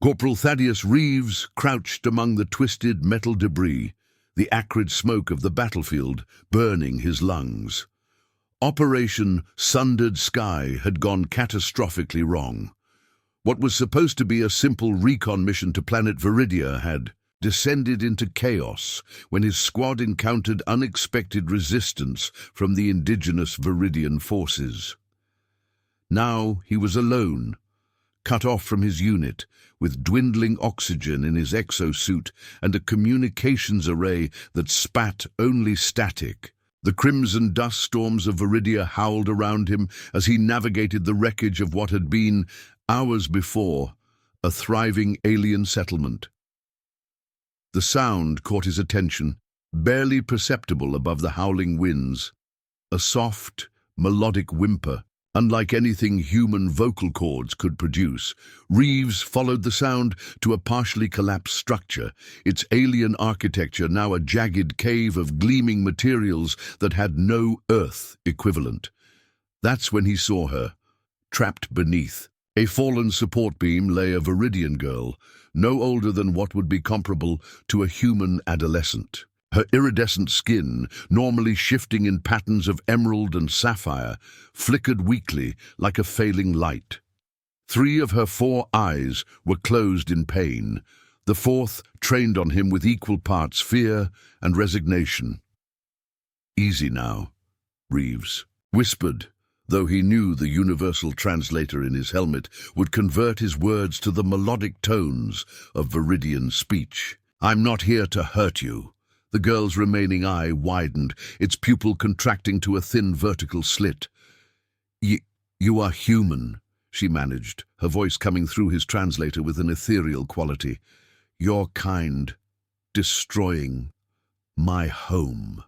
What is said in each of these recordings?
Corporal Thaddeus Reeves crouched among the twisted metal debris, the acrid smoke of the battlefield burning his lungs. Operation Sundered Sky had gone catastrophically wrong. What was supposed to be a simple recon mission to planet Viridia had descended into chaos when his squad encountered unexpected resistance from the indigenous Viridian forces. Now he was alone, cut off from his unit, with dwindling oxygen in his exosuit and a communications array that spat only static. The crimson dust storms of Viridia howled around him as he navigated the wreckage of what had been, hours before, a thriving alien settlement. The sound caught his attention, barely perceptible above the howling winds. A soft, melodic whimper, unlike anything human vocal cords could produce. Reeves followed the sound to a partially collapsed structure, its alien architecture now a jagged cave of gleaming materials that had no Earth equivalent. That's when he saw her, trapped beneath. A fallen support beam lay a Viridian girl, no older than what would be comparable to a human adolescent. Her iridescent skin, normally shifting in patterns of emerald and sapphire, flickered weakly like a failing light. 3 of her 4 eyes were closed in pain, the 4th trained on him with equal parts fear and resignation. "Easy now," Reeves whispered, though he knew the universal translator in his helmet would convert his words to the melodic tones of Viridian speech. "I'm not here to hurt you." The girl's remaining eye widened, its pupil contracting to a thin vertical slit. You are human," she managed, her voice coming through his translator with an ethereal quality. "Your kind, destroying my home."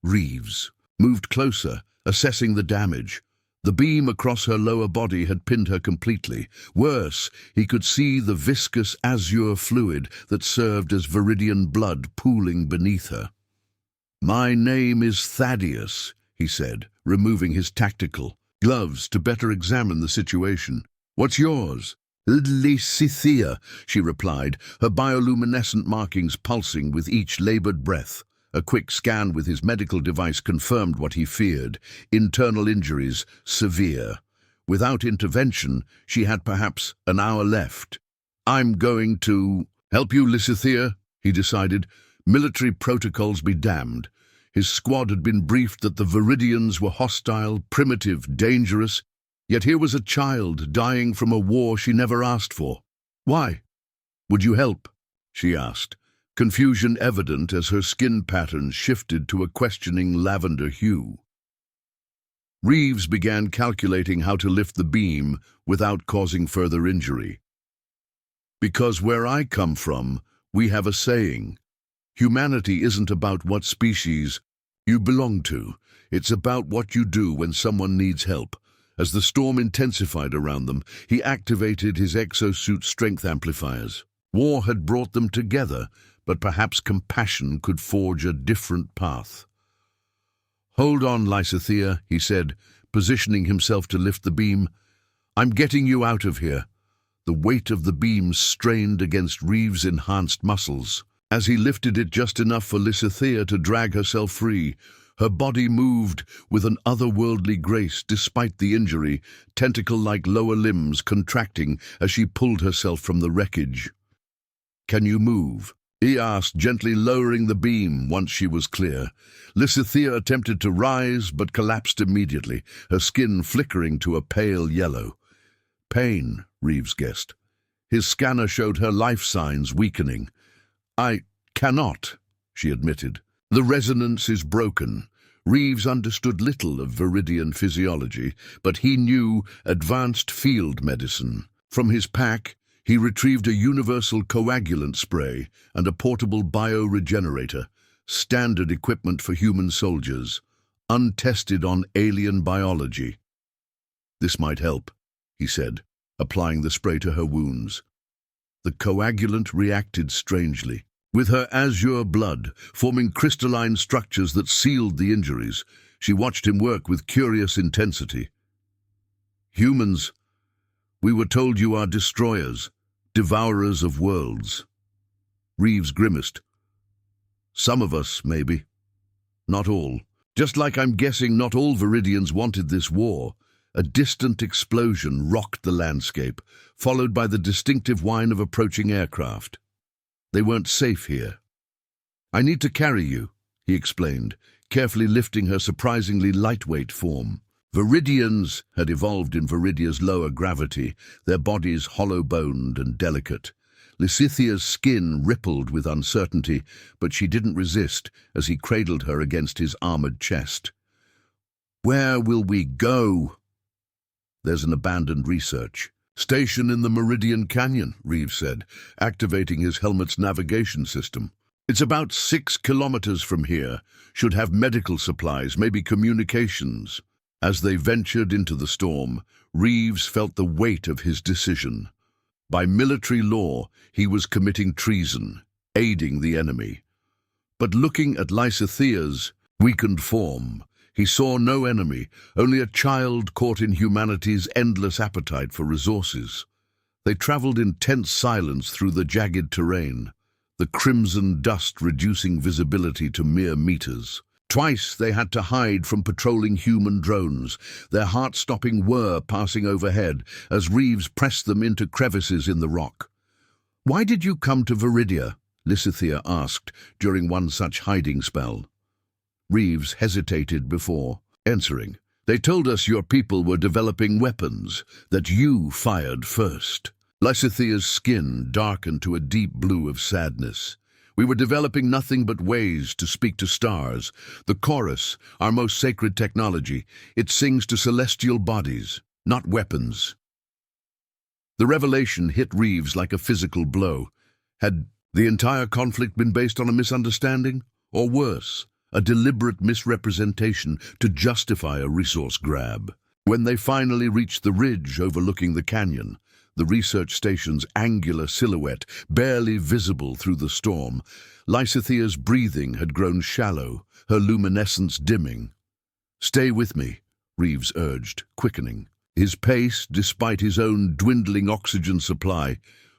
Reeves moved closer, assessing the damage. The beam across her lower body had pinned her completely. Worse, he could see the viscous azure fluid that served as Viridian blood pooling beneath her. "My name is Thaddeus," he said, removing his tactical gloves to better examine the situation. "What's yours?" "Lysithea," she replied, her bioluminescent markings pulsing with each labored breath. A quick scan with his medical device confirmed what he feared: internal injuries, severe. Without intervention, she had perhaps an hour left. "I'm going to help you, Lysithea," he decided. Military protocols be damned. His squad had been briefed that the Viridians were hostile, primitive, dangerous, yet here was a child dying from a war she never asked for. "Why? Would you help?" she asked, confusion evident as her skin patterns shifted to a questioning lavender hue. Reeves began calculating how to lift the beam without causing further injury. "Because where I come from, we have a saying. Humanity isn't about what species you belong to. It's about what you do when someone needs help." As the storm intensified around them, he activated his exosuit strength amplifiers. War had brought them together, but perhaps compassion could forge a different path. "Hold on, Lysithea," he said, positioning himself to lift the beam. "I'm getting you out of here." The weight of the beam strained against Reeves' enhanced muscles. As he lifted it just enough for Lysithea to drag herself free, her body moved with an otherworldly grace despite the injury, tentacle-like lower limbs contracting as she pulled herself from the wreckage. "Can you move?" he asked, gently lowering the beam once she was clear. Lysithea attempted to rise, but collapsed immediately, her skin flickering to a pale yellow. "Pain," Reeves guessed. His scanner showed her life signs weakening. "I cannot," she admitted. "The resonance is broken." Reeves understood little of Viridian physiology, but he knew advanced field medicine. From his pack, he retrieved a universal coagulant spray and a portable bioregenerator, standard equipment for human soldiers, untested on alien biology. "This might help," he said, applying the spray to her wounds. The coagulant reacted strangely, with her azure blood forming crystalline structures that sealed the injuries. She watched him work with curious intensity. "Humans, we were told you are destroyers, devourers of worlds. Reeves grimaced. Some of us, maybe. Not all. Just like I'm guessing not all Viridians wanted this war. A distant explosion rocked the landscape, followed by the distinctive whine of approaching aircraft. They weren't safe here. I need to carry you, he explained, carefully lifting her surprisingly lightweight form. Viridians had evolved in Viridia's lower gravity, their bodies hollow-boned and delicate. Lysithia's skin rippled with uncertainty, but she didn't resist as he cradled her against his armored chest. Where will we go? There's an abandoned research station in the Meridian Canyon, Reeves said, activating his helmet's navigation system. It's about 6 kilometers from here. Should have medical supplies, maybe communications. As they ventured into the storm, Reeves felt the weight of his decision. By military law, he was committing treason, aiding the enemy. But looking at Lysithia's weakened form, he saw no enemy, only a child caught in humanity's endless appetite for resources. They traveled in tense silence through the jagged terrain, the crimson dust reducing visibility to mere meters. Twice they had to hide from patrolling human drones, their heart-stopping whir passing overhead as Reeves pressed them into crevices in the rock. "Why did you come to Viridia?" Lysithea asked during one such hiding spell. Reeves hesitated before answering. "They told us your people were developing weapons, that you fired first." Lysithea's skin darkened to a deep blue of sadness. "We were developing nothing but ways to speak to stars. The chorus, our most sacred technology, it sings to celestial bodies, not weapons." The revelation hit Reeves like a physical blow. Had the entire conflict been based on a misunderstanding? Or worse, a deliberate misrepresentation to justify a resource grab? When they finally reached the ridge overlooking the canyon, the research station's angular silhouette barely visible through the storm, Lysithea's breathing had grown shallow, her luminescence dimming. "Stay with me," Reeves urged, quickening his pace despite his own dwindling oxygen supply.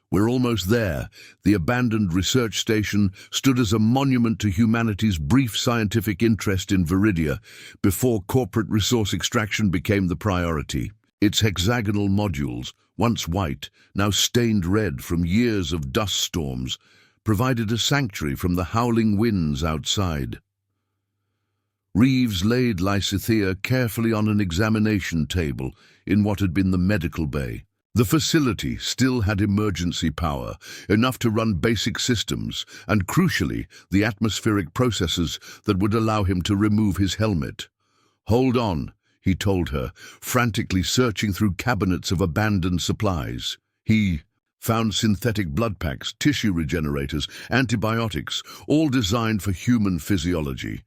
"We're almost there." The abandoned research station stood as a monument to humanity's brief scientific interest in Viridia before corporate resource extraction became the priority. Its hexagonal modules, once white, now stained red from years of dust storms, provided a sanctuary from the howling winds outside. Reeves laid Lysithea carefully on an examination table in what had been the medical bay. The facility still had emergency power, enough to run basic systems, and crucially, the atmospheric processes that would allow him to remove his helmet. "Hold on," he told her, frantically searching through cabinets of abandoned supplies. He found synthetic blood packs, tissue regenerators, antibiotics, all designed for human physiology.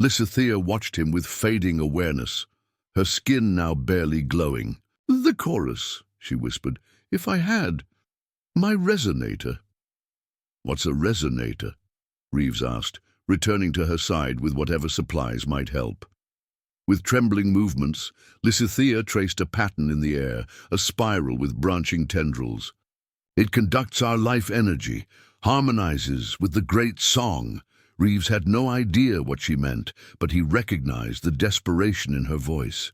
Lysithea watched him with fading awareness, her skin now barely glowing. "The chorus," she whispered. "If I had my resonator." "What's a resonator?" Reeves asked, returning to her side with whatever supplies might help. With trembling movements, Lysithea traced a pattern in the air, a spiral with branching tendrils. "It conducts our life energy, harmonizes with the great song." Reeves had no idea what she meant, but he recognized the desperation in her voice.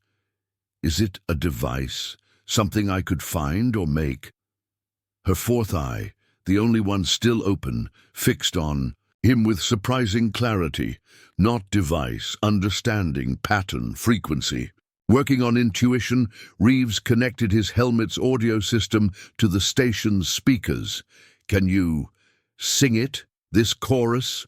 "Is it a device? Something I could find or make?" Her fourth eye, the only one still open, fixed on him with surprising clarity. Not device, understanding, pattern, frequency. Working on intuition, Reeves connected his helmet's audio system to the station's speakers. "Can you sing it, this chorus?"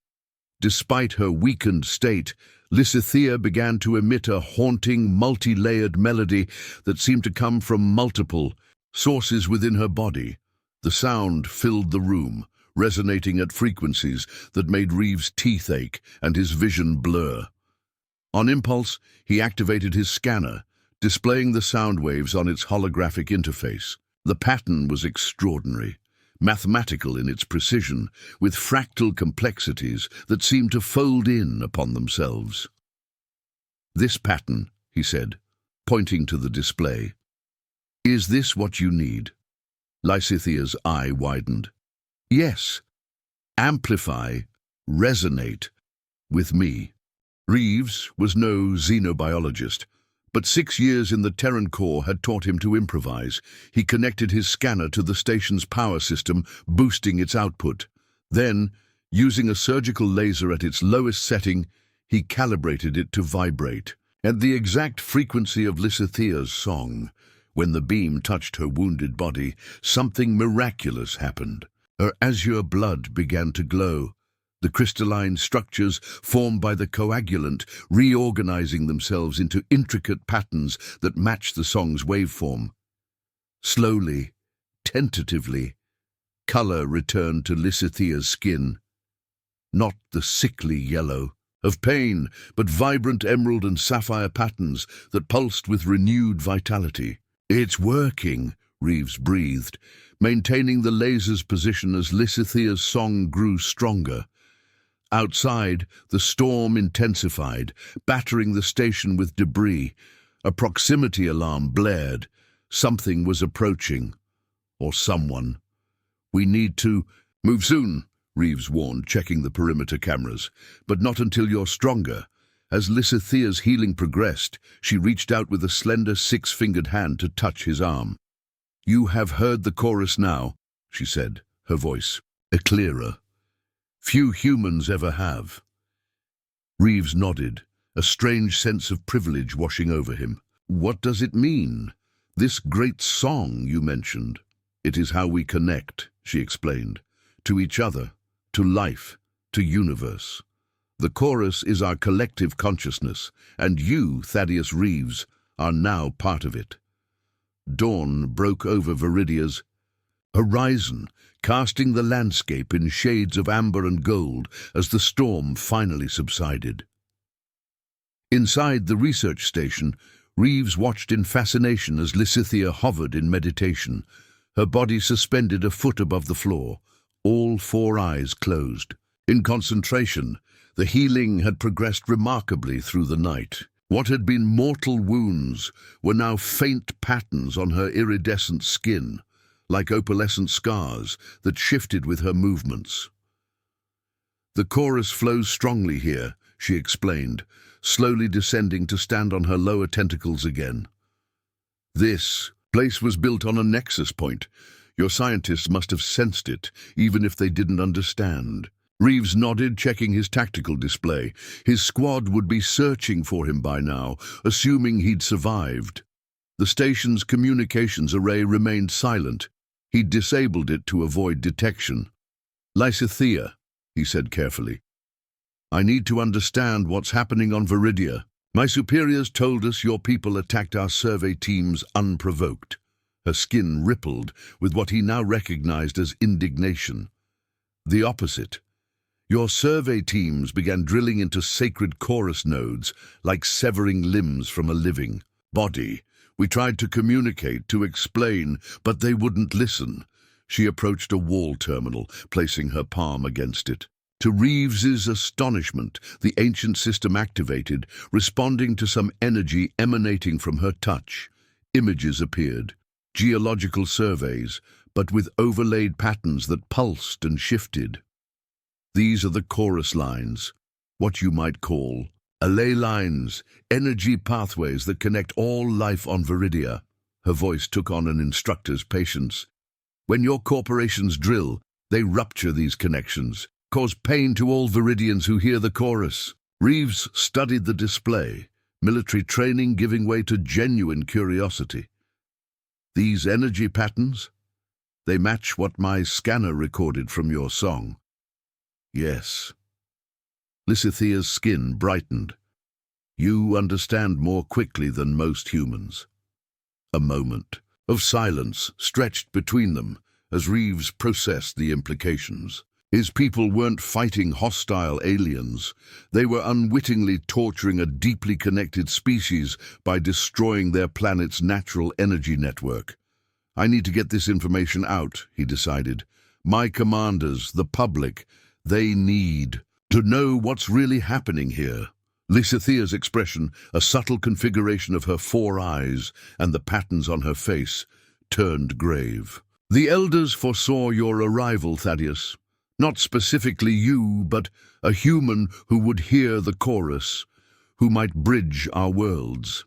Despite her weakened state, Lysithea began to emit a haunting, multi-layered melody that seemed to come from multiple sources within her body. The sound filled the room, resonating at frequencies that made Reeves' teeth ache and his vision blur. On impulse, he activated his scanner, displaying the sound waves on its holographic interface. The pattern was extraordinary, mathematical in its precision, with fractal complexities that seemed to fold in upon themselves. "This pattern," he said, pointing to the display. "Is this what you need?" Lysithia's eye widened. Yes, amplify, resonate with me. Reeves was no xenobiologist, but 6 years in the Terran Corps had taught him to improvise. He connected his scanner to the station's power system, boosting its output. Then, using a surgical laser at its lowest setting, he calibrated it to vibrate at the exact frequency of Lysithia's song. When the beam touched her wounded body, something miraculous happened. Her azure blood began to glow, the crystalline structures formed by the coagulant reorganizing themselves into intricate patterns that matched the song's waveform. Slowly, tentatively, color returned to Lysithia's skin. Not the sickly yellow of pain, but vibrant emerald and sapphire patterns that pulsed with renewed vitality. It's working, Reeves breathed, maintaining the laser's position as Lysithia's song grew stronger. Outside, the storm intensified, battering the station with debris. A proximity alarm blared. Something was approaching. Or someone. We need to move soon, Reeves warned, checking the perimeter cameras. But not until you're stronger. As Lysithia's healing progressed, she reached out with a slender six-fingered hand to touch his arm. You have heard the chorus now, she said, her voice clearer. Few humans ever have. Reeves nodded, a strange sense of privilege washing over him. What does it mean? This great song you mentioned. It is how we connect, she explained, to each other, to life, to universe. The chorus is our collective consciousness, and you, Thaddeus Reeves, are now part of it. Dawn broke over Viridia's horizon, casting the landscape in shades of amber and gold as the storm finally subsided. Inside the research station, Reeves watched in fascination as Lysithia hovered in meditation, her body suspended a foot above the floor, all 4 eyes closed. In concentration, the healing had progressed remarkably through the night. What had been mortal wounds were now faint patterns on her iridescent skin, like opalescent scars that shifted with her movements. The chorus flows strongly here, she explained, slowly descending to stand on her lower tentacles again. This place was built on a nexus point. Your scientists must have sensed it, even if they didn't understand. Reeves nodded, checking his tactical display. His squad would be searching for him by now, assuming he'd survived. The station's communications array remained silent. He'd disabled it to avoid detection. Lysithia, he said carefully. I need to understand what's happening on Viridia. My superiors told us your people attacked our survey teams unprovoked. Her skin rippled with what he now recognized as indignation. The opposite. Your survey teams began drilling into sacred chorus nodes, like severing limbs from a living body. We tried to communicate, to explain, but they wouldn't listen. She approached a wall terminal, placing her palm against it. To Reeves's astonishment, the ancient system activated, responding to some energy emanating from her touch. Images appeared, geological surveys, but with overlaid patterns that pulsed and shifted. These are the chorus lines, what you might call ley lines, energy pathways that connect all life on Viridia. Her voice took on an instructor's patience. When your corporations drill, they rupture these connections, cause pain to all Viridians who hear the chorus. Reeves studied the display, military training giving way to genuine curiosity. These energy patterns, they match what my scanner recorded from your song. Yes. Lysithia's skin brightened. You understand more quickly than most humans. A moment of silence stretched between them as Reeves processed the implications. His people weren't fighting hostile aliens. They were unwittingly torturing a deeply connected species by destroying their planet's natural energy network. I need to get this information out, he decided. My commanders, the public, they need to know what's really happening here. Lysithia's expression, a subtle configuration of her 4 eyes and the patterns on her face, turned grave. The elders foresaw your arrival, Thaddeus. Not specifically you, but a human who would hear the chorus, who might bridge our worlds.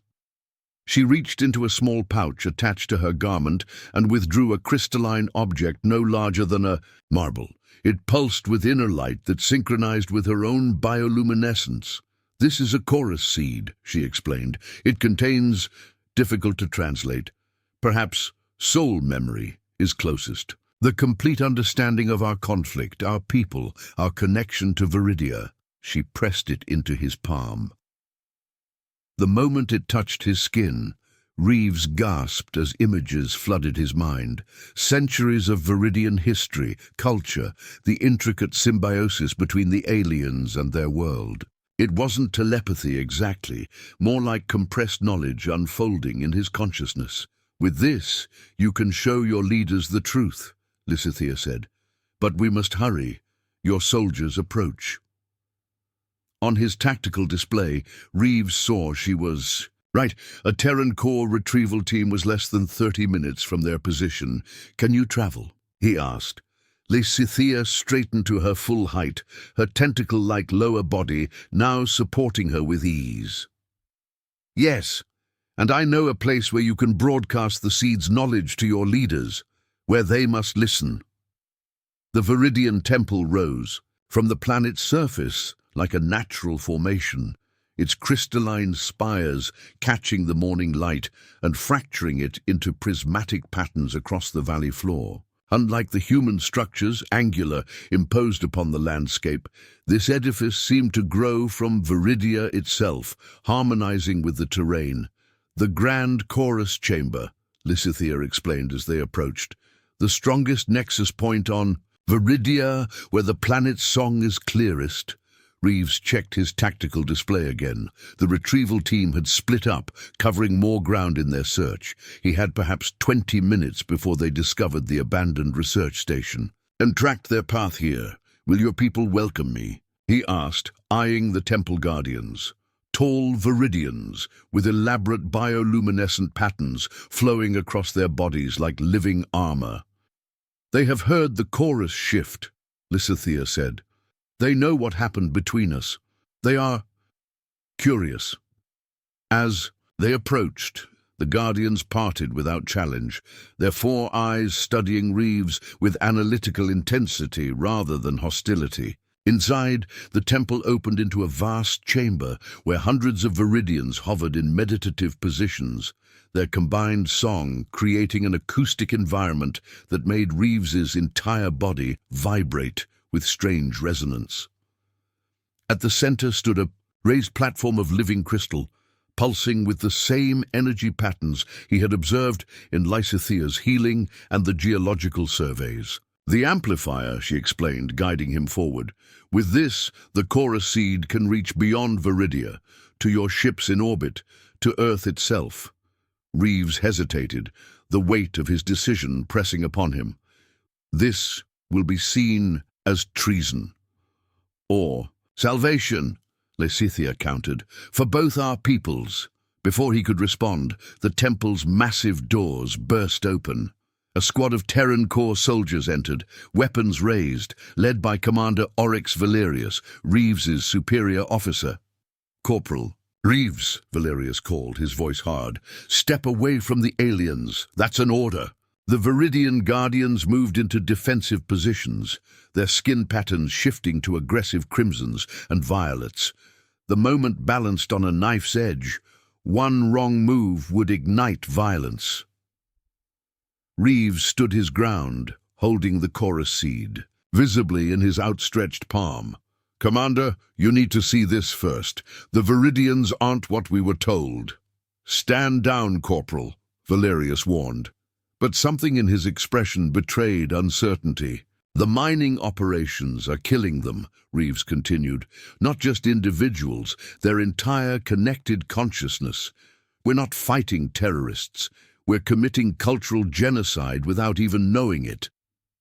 She reached into a small pouch attached to her garment and withdrew a crystalline object no larger than a marble. It pulsed with inner light that synchronized with her own bioluminescence. This is a chorus seed, she explained. It contains, difficult to translate, perhaps soul memory is closest. The complete understanding of our conflict, our people, our connection to Viridia. She pressed it into his palm. The moment it touched his skin, Reeves gasped as images flooded his mind. Centuries of Viridian history, culture, the intricate symbiosis between the aliens and their world. It wasn't telepathy exactly, more like compressed knowledge unfolding in his consciousness. With this, you can show your leaders the truth, Lysithea said. But we must hurry. Your soldiers approach. On his tactical display, Reeves saw she was right. A Terran core retrieval team was less than 30 minutes from their position. Can you travel? He asked. Lysithea straightened to her full height, her tentacle-like lower body now supporting her with ease. Yes, and I know a place where you can broadcast the seed's knowledge to your leaders, where they must listen. The Viridian temple rose from the planet's surface like a natural formation, its crystalline spires catching the morning light and fracturing it into prismatic patterns across the valley floor. Unlike the human structures, angular, imposed upon the landscape, this edifice seemed to grow from Viridia itself, harmonizing with the terrain. The grand chorus chamber, Lysithea explained as they approached, the strongest nexus point on Viridia, where the planet's song is clearest. Reeves checked his tactical display again. The retrieval team had split up, covering more ground in their search. He had perhaps 20 minutes before they discovered the abandoned research station. And tracked their path here. Will your people welcome me? He asked, eyeing the temple guardians. Tall Viridians, with elaborate bioluminescent patterns flowing across their bodies like living armor. They have heard the chorus shift, Lysithea said. They know what happened between us. They are curious. As they approached, the guardians parted without challenge, their four eyes studying Reeves with analytical intensity rather than hostility. Inside, the temple opened into a vast chamber where hundreds of Viridians hovered in meditative positions, their combined song creating an acoustic environment that made Reeves's entire body vibrate with strange resonance. At the center stood a raised platform of living crystal, pulsing with the same energy patterns he had observed in Lysithea's healing and the geological surveys. The amplifier, she explained, guiding him forward. With this, the chorus seed can reach beyond Viridia, to your ships in orbit, to Earth itself. Reeves hesitated, the weight of his decision pressing upon him. This will be seen as treason. Or salvation, Lysithea countered, for both our peoples. Before he could respond, the temple's massive doors burst open. A squad of Terran Corps soldiers entered, weapons raised, led by Commander Oryx Valerius, Reeves's superior officer. Corporal Reeves, Valerius called, his voice hard. Step away from the aliens. That's an order. The Viridian guardians moved into defensive positions, their skin patterns shifting to aggressive crimsons and violets. The moment balanced on a knife's edge. One wrong move would ignite violence. Reeves stood his ground, holding the chorus seed, visibly in his outstretched palm. Commander, you need to see this first. The Viridians aren't what we were told. Stand down, Corporal, Valerius warned. But something in his expression betrayed uncertainty. The mining operations are killing them, Reeves continued. Not just individuals, their entire connected consciousness. We're not fighting terrorists. We're committing cultural genocide without even knowing it.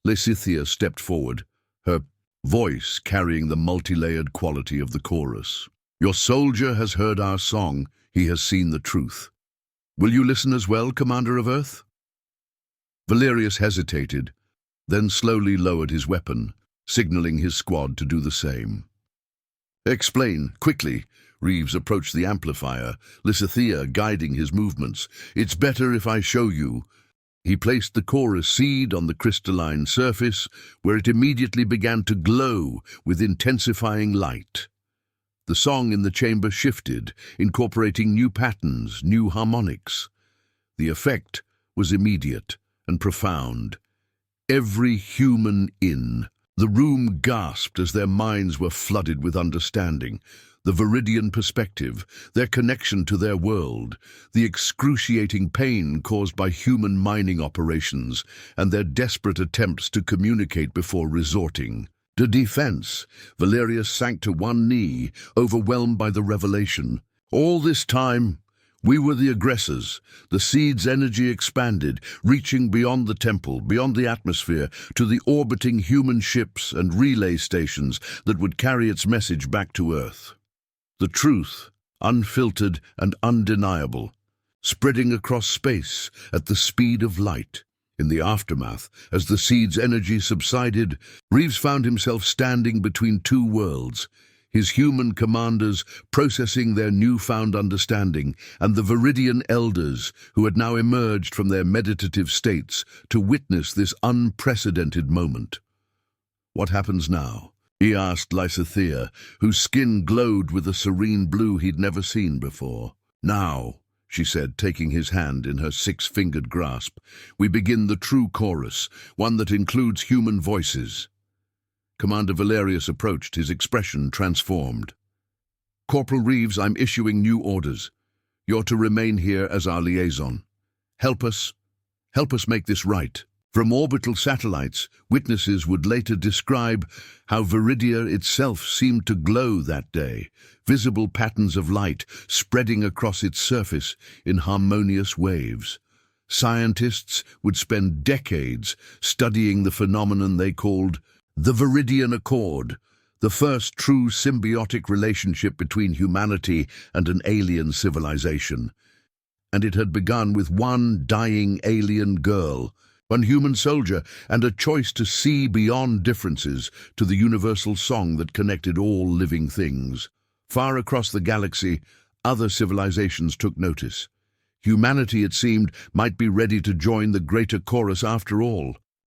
Lysithea stepped forward, her voice carrying the multi-layered quality of the chorus. Your soldier has heard our song. He has seen the truth. Will you listen as well, Commander of Earth? Valerius hesitated, then slowly lowered his weapon, signaling his squad to do the same. "Explain, quickly." Reeves approached the amplifier, Lysithea guiding his movements. "It's better if I show you." He placed the chorus seed on the crystalline surface, where it immediately began to glow with intensifying light. The song in the chamber shifted, incorporating new patterns, new harmonics. The effect was immediate and profound. Every human in the room gasped as their minds were flooded with understanding. The Viridian perspective, their connection to their world, the excruciating pain caused by human mining operations, and their desperate attempts to communicate before resorting to defense. Valerius sank to one knee, overwhelmed by the revelation. All this time, we were the aggressors. The seed's energy expanded, reaching beyond the temple, beyond the atmosphere, to the orbiting human ships and relay stations that would carry its message back to Earth. The truth, unfiltered and undeniable, spreading across space at the speed of light. In the aftermath, as the seed's energy subsided, Reeves found himself standing between two worlds, his human commanders processing their newfound understanding, and the Viridian elders who had now emerged from their meditative states to witness this unprecedented moment. "What happens now?" he asked Lysithea, whose skin glowed with a serene blue he'd never seen before. "Now," she said, taking his hand in her six-fingered grasp, "we begin the true chorus, one that includes human voices." Commander Valerius approached, his expression transformed. "Corporal Reeves, I'm issuing new orders. You're to remain here as our liaison. Help us make this right." From orbital satellites, witnesses would later describe how Viridia itself seemed to glow that day, visible patterns of light spreading across its surface in harmonious waves. Scientists would spend decades studying the phenomenon they called the Viridian Accord, the first true symbiotic relationship between humanity and an alien civilization. And it had begun with one dying alien girl, one human soldier, and a choice to see beyond differences to the universal song that connected all living things. Far across the galaxy, other civilizations took notice. Humanity, it seemed, might be ready to join the greater chorus after all.